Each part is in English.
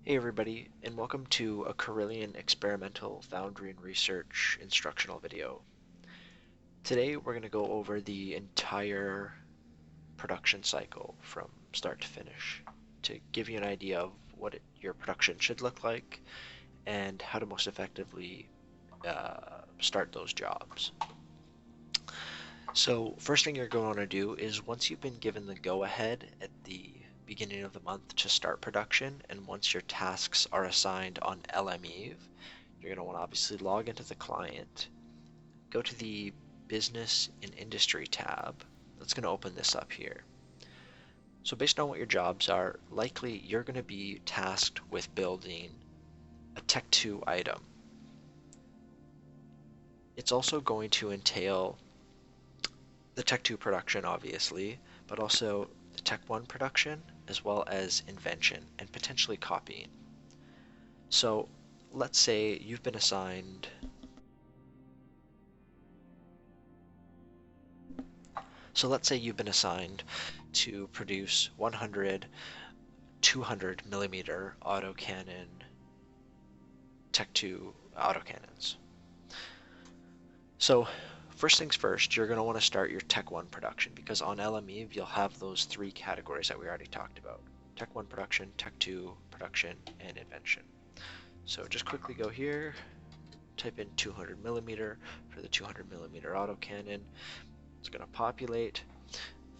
Hey everybody, and welcome to a Carillion Experimental Foundry and Research instructional video. Today we're going to go over the entire production cycle from start to finish to give you an idea of what your production should look like and how to most effectively start those jobs. So first thing you're going to do is once you've been given the go-ahead at the beginning of the month to start production, and once your tasks are assigned on LMEve, you're going to want to obviously log into the client, go to the Business and Industry tab. That's going to open this up here. So based on what your jobs are, likely you're going to be tasked with building a Tech 2 item. It's also going to entail the Tech 2 production, obviously, but also the Tech 1 production, as well as invention and potentially copying. So let's say you've been assigned to produce 100 200 millimeter autocannon Tech 2 autocannons. So first things first, you're going to want to start your Tech 1 production, because on LMEve you'll have those three categories that we already talked about: Tech 1 production, Tech 2 production, and invention. So just quickly go here, type in 200 millimeter for the 200 millimeter autocannon. It's going to populate.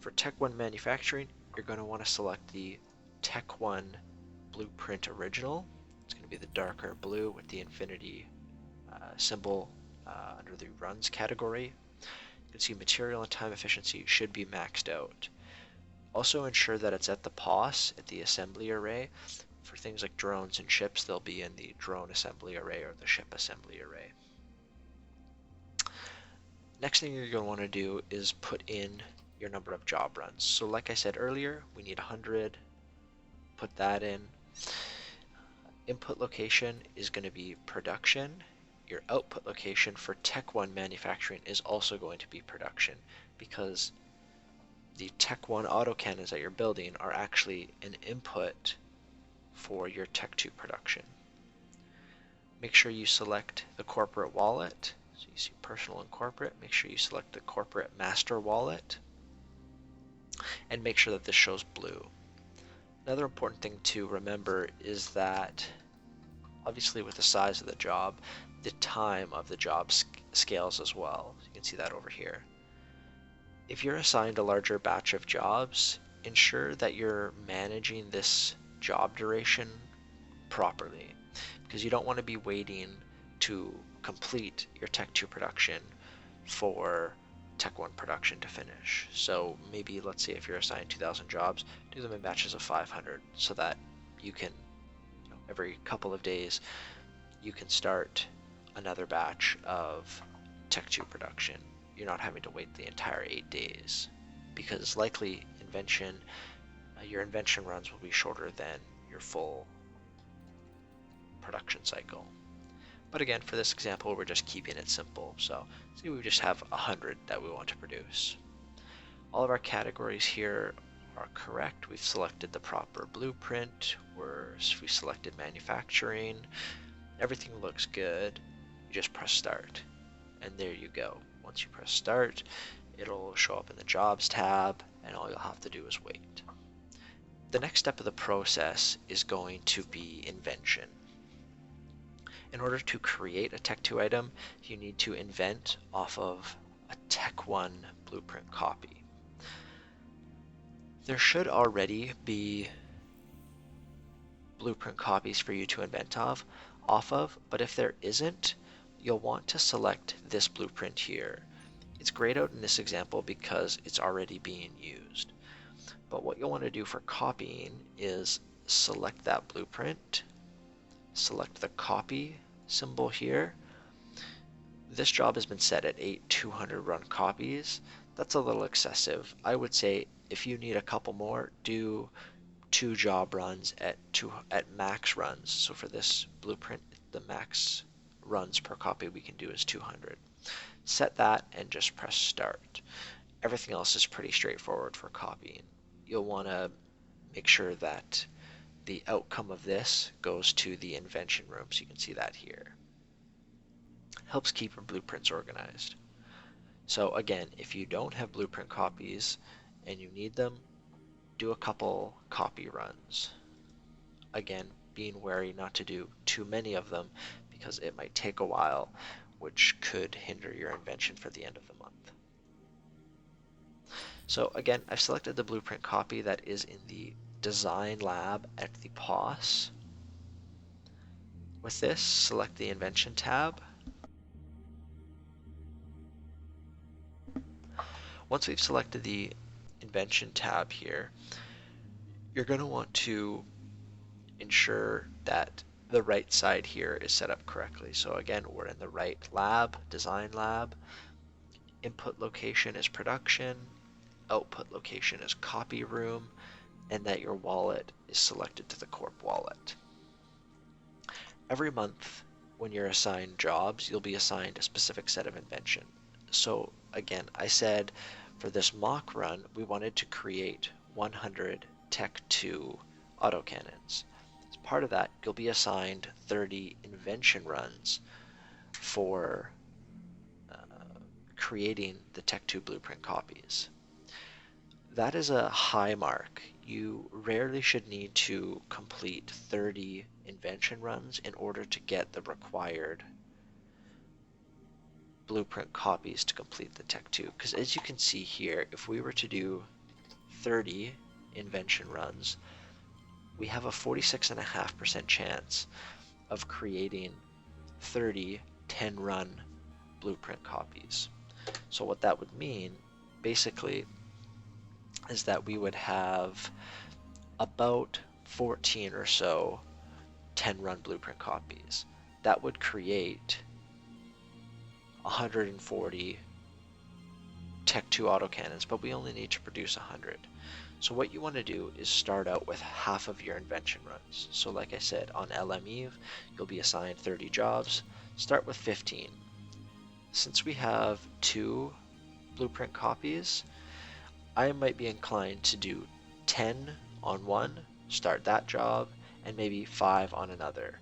For Tech 1 manufacturing, you're going to want to select the Tech 1 blueprint original. It's going to be the darker blue with the infinity symbol under the runs category. You can see material and time efficiency should be maxed out. Also ensure that it's at the POS, at the assembly array. For things like drones and ships, they'll be in the drone assembly array or the ship assembly array. Next thing you're going to want to do is put in your number of job runs. So like I said earlier, we need 100. Put that in. Input location is going to be production. Your output location for Tech 1 manufacturing is also going to be production, because the Tech 1 autocannons that you're building are actually an input for your Tech 2 production. Make sure you select the corporate wallet. So you see personal and corporate. Make sure you select the corporate master wallet and make sure that this shows blue. Another important thing to remember is that obviously with the size of the job, the time of the job scales as well. You can see that over here. If you're assigned a larger batch of jobs, ensure that you're managing this job duration properly, because you don't want to be waiting to complete your Tech 2 production for Tech 1 production to finish. So maybe, let's say if you're assigned 2,000 jobs, do them in batches of 500 so that you can, every couple of days, you can start another batch of Tech 2 production. You're not having to wait the entire 8 days, because likely your invention runs will be shorter than your full production cycle. But again, for this example, we're just keeping it simple. So see, we just have 100 that we want to produce. All of our categories here are correct. We've selected the proper blueprint. We selected manufacturing. Everything looks good. You just press start, and there you go. Once you press start, it'll show up in the jobs tab, and all you'll have to do is wait. The next step of the process is going to be invention. In order to create a Tech 2 item, you need to invent off of a Tech 1 blueprint copy. There should already be blueprint copies for you to invent off of, but if there isn't, you'll want to select this blueprint here. It's grayed out in this example because it's already being used. But what you'll want to do for copying is select that blueprint, select the copy symbol here. This job has been set at 8 200 run copies. That's a little excessive. I would say if you need a couple more, do 2 job runs at max runs. So for this blueprint, the max runs per copy we can do is 200. Set that and just press start. Everything else is pretty straightforward for copying. You'll want to make sure that the outcome of this goes to the invention room, so you can see that here. Helps keep your blueprints organized. So again, if you don't have blueprint copies and you need them, do a couple copy runs. Again, being wary not to do too many of them because it might take a while, which could hinder your invention for the end of the month. So again, I've selected the blueprint copy that is in the design lab at the POS. With this, select the invention tab. Once we've selected the invention tab here, you're going to want to ensure that the right side here is set up correctly. So again, we're in the right lab, design lab. Input location is production, output location is copy room, and that your wallet is selected to the corp wallet. Every month when you're assigned jobs, you'll be assigned a specific set of invention. So again, I said for this mock run, we wanted to create 100 Tech 2 autocannons. As part of that, you'll be assigned 30 invention runs for creating the Tech 2 blueprint copies. That is a high mark. You rarely should need to complete 30 invention runs in order to get the required blueprint copies to complete the Tech 2. Because as you can see here, if we were to do 30 invention runs, we have a 46.5% chance of creating 30 10-run blueprint copies. So what that would mean, basically, is that we would have about 14 or so 10-run blueprint copies. That would create 140 Tech 2 autocannons, but we only need to produce 100. So what you want to do is start out with half of your invention runs. So like I said, on LM Eve, you'll be assigned 30 jobs. Start with 15. Since we have 2 blueprint copies, I might be inclined to do 10 on one, start that job, and maybe 5 on another.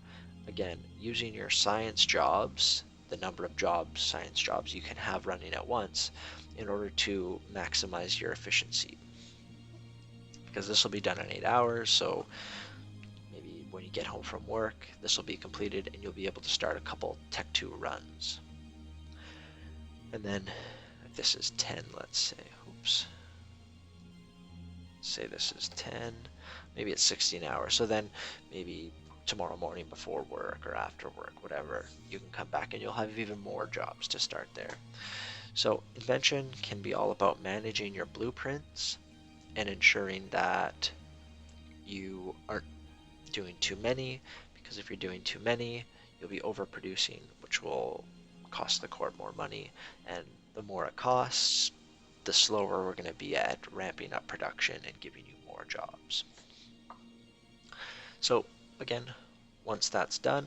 Again, using your science jobs, the number of science jobs you can have running at once, in order to maximize your efficiency. Because this will be done in 8 hours, so maybe when you get home from work, this will be completed and you'll be able to start a couple Tech 2 runs. And then if this is 10, let's say, say this is 10, maybe it's 16 hours. So then maybe tomorrow morning before work or after work, whatever, you can come back and you'll have even more jobs to start there. So invention can be all about managing your blueprints and ensuring that you aren't doing too many, because if you're doing too many, you'll be overproducing, which will cost the corp more money, and the more it costs, the slower we're going to be at ramping up production and giving you more jobs. So again, once that's done,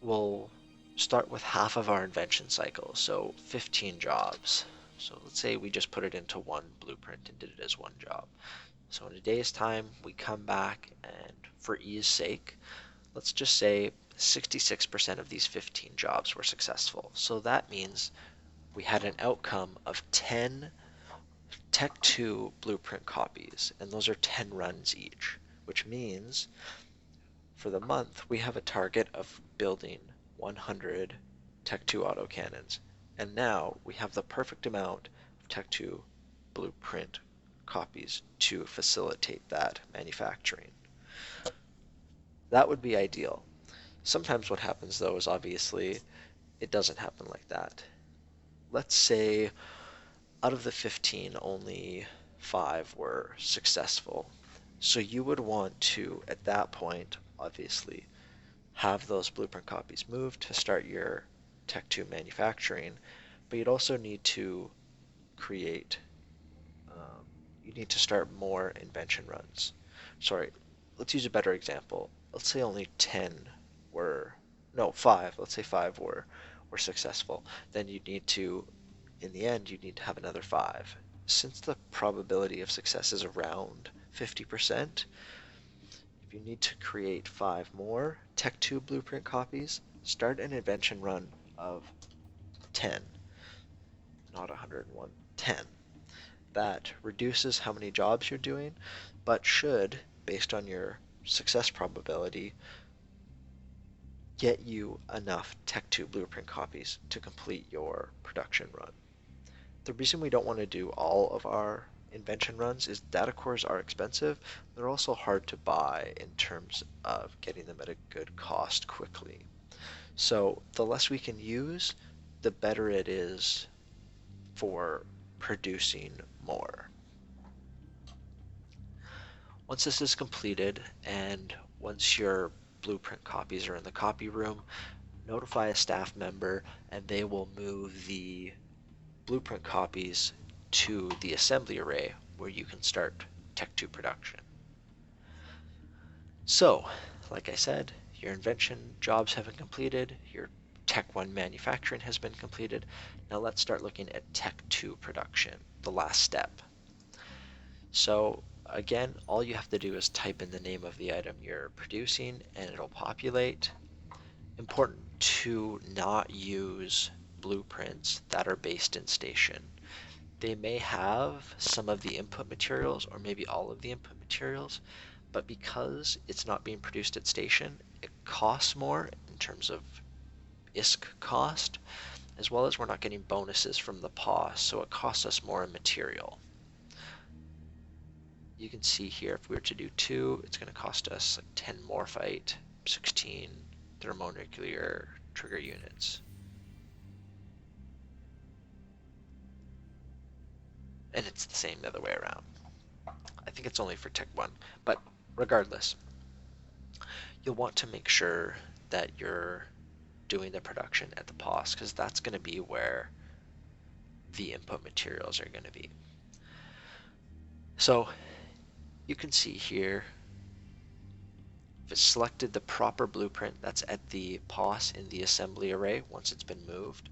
we'll start with half of our invention cycle, so 15 jobs. So let's say we just put it into one blueprint and did it as one job. So in a day's time, we come back, and for ease sake, let's just say 66% of these 15 jobs were successful. So that means we had an outcome of 10 Tech 2 blueprint copies, and those are 10 runs each, which means for the month we have a target of building 100 Tech 2 autocannons, and now we have the perfect amount of Tech 2 blueprint copies to facilitate that manufacturing. That would be ideal. Sometimes what happens though is obviously it doesn't happen like that. Let's say out of the 15, only 5 were successful. So you would want to, at that point, obviously, have those blueprint copies moved to start your Tech 2 manufacturing, but you'd also need to create, you need to start more invention runs. Sorry, let's use a better example. Let's say only 10 were, no, 5, let's say 5 were successful. Then you'd need to, in the end, you'd need to have another 5. Since the probability of success is around 50%. If you need to create 5 more Tech 2 blueprint copies, start an invention run of 10, not 101, 10. That reduces how many jobs you're doing, but should, based on your success probability, get you enough Tech 2 blueprint copies to complete your production run. The reason we don't want to do all of our invention runs is data cores are expensive. They're also hard to buy in terms of getting them at a good cost quickly. So the less we can use, the better it is for producing more. Once this is completed and once your blueprint copies are in the copy room, notify a staff member and they will move the blueprint copies to the assembly array where you can start Tech 2 production. So, like I said, your invention jobs have been completed, your Tech 1 manufacturing has been completed. Now let's start looking at Tech 2 production, the last step. So again, all you have to do is type in the name of the item you're producing and it'll populate. Important to not use blueprints that are based in station. They may have some of the input materials or maybe all of the input materials, but because it's not being produced at station, it costs more in terms of ISK cost, as well as we're not getting bonuses from the POS, so it costs us more in material. You can see here if we were to do 2, it's going to cost us like 10 morphite, 16 thermonuclear trigger units. And it's the same the other way around. I think it's only for Tech 1, but regardless, you'll want to make sure that you're doing the production at the POS because that's going to be where the input materials are going to be. So you can see here, if it's selected the proper blueprint that's at the POS in the assembly array once it's been moved.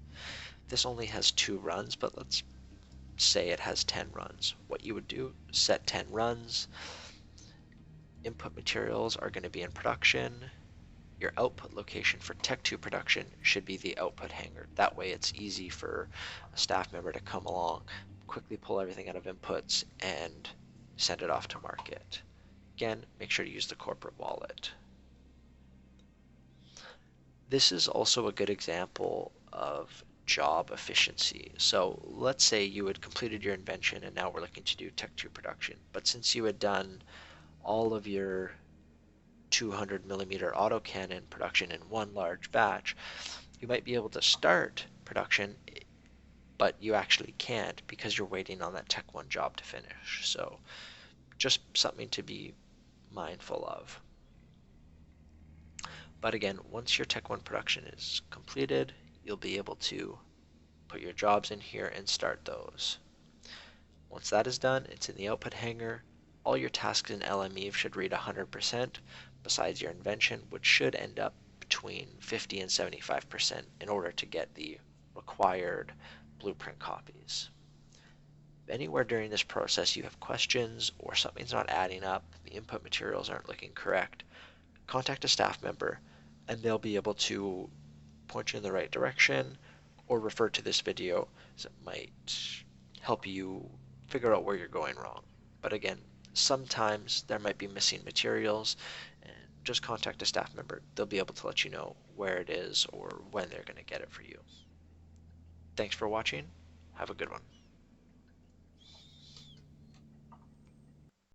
This only has 2 runs, but let's say it has 10 runs. What you would do, set 10 runs. Input materials are going to be in production. Your output location for Tech 2 production should be the output hangar. That way it's easy for a staff member to come along, quickly pull everything out of inputs, and send it off to market. Again, make sure to use the corporate wallet. This is also a good example of job efficiency. So let's say you had completed your invention and now we're looking to do Tech 2 production. But since you had done all of your 200mm autocannon production in one large batch, you might be able to start production, but you actually can't because you're waiting on that Tech 1 job to finish. So just something to be mindful of. But again, once your Tech 1 production is completed, you'll be able to put your jobs in here and start those. Once that is done, it's in the output hangar. All your tasks in LME should read 100%, besides your invention, which should end up between 50 and 75% in order to get the required blueprint copies. If anywhere during this process you have questions or something's not adding up, the input materials aren't looking correct, contact a staff member and they'll be able to point you in the right direction or refer to this video as it might help you figure out where you're going wrong. But again, sometimes there might be missing materials and just contact a staff member. They'll be able to let you know where it is or when they're going to get it for you. Thanks for watching. Have a good one.